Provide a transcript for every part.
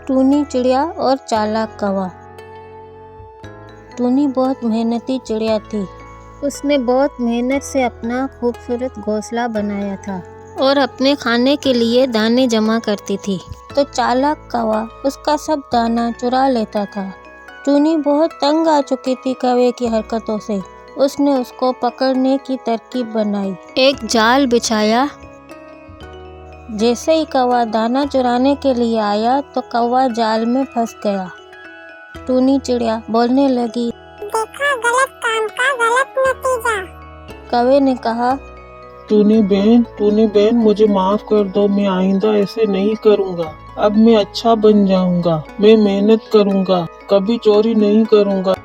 टूनी चिड़िया और चालाक कौवा। टूनी बहुत मेहनती चिड़िया थी। उसने बहुत मेहनत से अपना खूबसूरत घोंसला बनाया था और अपने खाने के लिए दाने जमा करती थी। तो चालाक कौवा उसका सब दाना चुरा लेता था। टूनी बहुत तंग आ चुकी थी कौवे की हरकतों से। उसने उसको पकड़ने की तरकीब बनाई, एक जाल बिछाया। जैसे ही कौवा दाना चुराने के लिए आया तो कौवा जाल में फंस गया। टूनी चिड़िया बोलने लगी, देखा, गलत काम का गलत नतीजा। कौवे ने कहा, टूनी बहन मुझे माफ कर दो, मैं आइंदा ऐसे नहीं करूँगा। अब मैं अच्छा बन जाऊँगा, मैं मेहनत करूँगा, कभी चोरी नहीं करूँगा।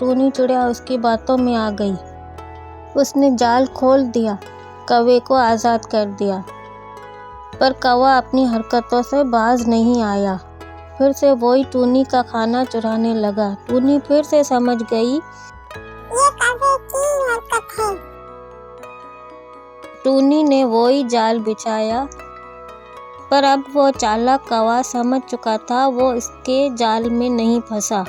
टूनी चिड़िया उसकी बातों में आ गई। उसने जाल खोल दिया, कौवे को आज़ाद कर दिया। पर कौवा अपनी हरकतों से बाज नहीं आया। फिर से वही टूनी का खाना चुराने लगा। टूनी फिर से समझ गई, ये कौवे की हरकत है। टूनी ने वही जाल बिछाया। पर अब वो चालाक कौवा समझ चुका था, वो इसके जाल में नहीं फंसा।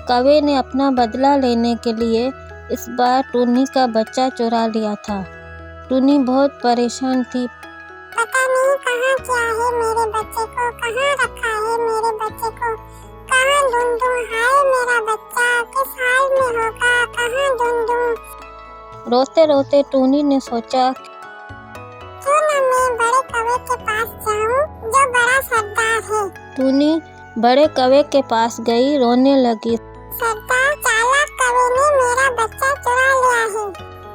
कौवे ने अपना बदला लेने के लिए इस बार टूनी का बच्चा चुरा लिया था। टूनी बहुत परेशान थी। पता नहीं कहाँ क्या है मेरे बच्चे को, कहाँ रखा है मेरे बच्चे को, कहाँ ढूंढूं, हाय मेरा बच्चा किस हाल में होगा, कहाँ ढूंढूं। रोते रोते टूनी ने सोचा, क्यों न मैं बड़े कौवे के पास जाऊं जो बड़ा सरदार है। टूनी बड़े कौवे के पास गई, रोने लगी। सरदार, चालाक कौवे ने मेरा बच्चा चुरा लिया है।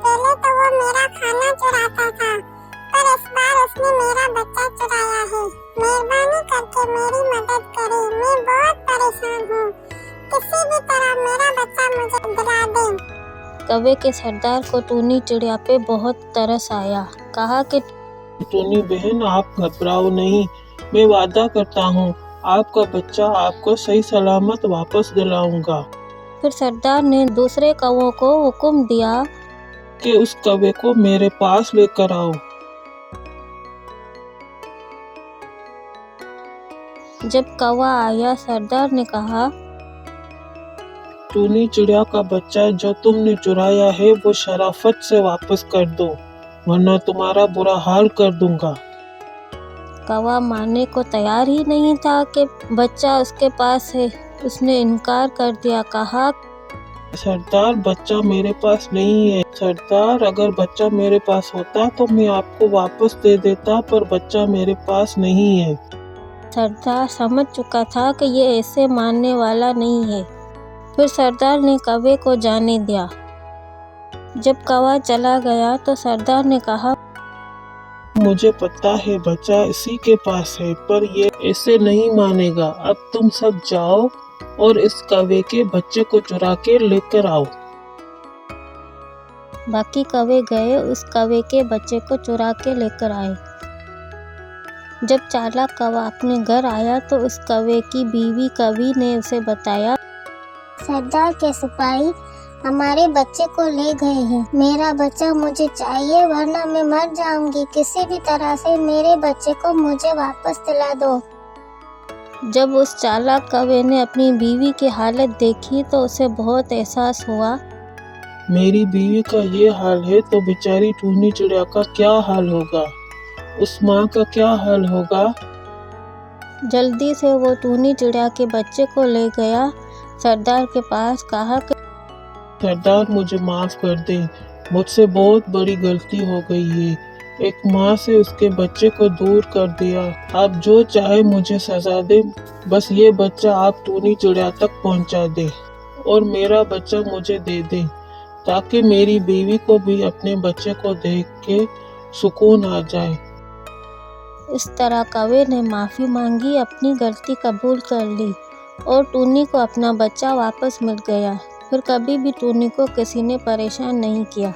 पहले तो वो मेरा खाना चुराता था, पर इस बार उसने मेरा बच्चा चुराया है। मेहरबानी करके मेरी मदद करें, मैं बहुत परेशान हूँ। किसी भी तरह मेरा बच्चा मुझे दिला दें। कौवे के सरदार को टूनी चिड़िया पे बहुत तरस आया। कहा कि टूनी बहन, आप घबराओ नहीं, मैं वादा करता हूँ आपका बच्चा आपको सही सलामत वापस दिलाऊंगा। फिर सरदार ने दूसरे कौवों को हुक्म दिया कि उस कौवे को मेरे पास लेकर आओ। जब कौवा आया, सरदार ने कहा, टूनी चिड़िया का बच्चा जो तुमने चुराया है वो शराफत से वापस कर दो, वरना तुम्हारा बुरा हाल कर दूंगा। कौवा मानने को तैयार ही नहीं था कि बच्चा उसके पास है। उसने इनकार कर दिया। कहा, सरदार, बच्चा मेरे पास नहीं है। सरदार, अगर बच्चा मेरे पास होता तो मैं आपको वापस दे देता, पर बच्चा मेरे पास नहीं है। सरदार समझ चुका था कि ये ऐसे मानने वाला नहीं है। फिर सरदार ने कौवे को जाने दिया। जब कौवा चला गया तो सरदार ने कहा, मुझे पता है बच्चा इसी के पास है, पर ये ऐसे नहीं मानेगा। अब तुम सब जाओ और इस कौवे के बच्चे को चुरा के लेकर आओ। बाकी कौवे गए, उस कौवे के बच्चे को चुरा के लेकर आए। जब चालाक कौवा अपने घर आया तो उस कौवे की बीवी कवि ने उसे बताया, सरदार के सिपाही हमारे बच्चे को ले गए हैं। मेरा बच्चा मुझे चाहिए, वरना मैं मर जाऊंगी। किसी भी तरह से मेरे बच्चे को मुझे वापस दिला दो। जब उस चालाक कौवे ने अपनी बीवी की हालत देखी तो उसे बहुत एहसास हुआ। मेरी बीवी का ये हाल है तो बेचारी टूनी चिड़िया का क्या हाल होगा, उस माँ का क्या हाल होगा। जल्दी से वो टूनी चिड़िया के बच्चे को ले गया सरदार के पास। कहा कि सरदार, मुझे माफ कर दे, मुझसे बहुत बड़ी गलती हो गई है। एक माँ से उसके बच्चे को दूर कर दिया। आप जो चाहे मुझे सजा दे, बस ये बच्चा आप टूनी चिड़िया तक पहुँचा दे और मेरा बच्चा मुझे दे दे, ताकि मेरी बीवी को भी अपने बच्चे को देख के सुकून आ जाए। इस तरह कौवे ने माफ़ी मांगी, अपनी गलती कबूल कर ली और टूनी को अपना बच्चा वापस मिल गया। फिर कभी भी टूनी को किसी ने परेशान नहीं किया।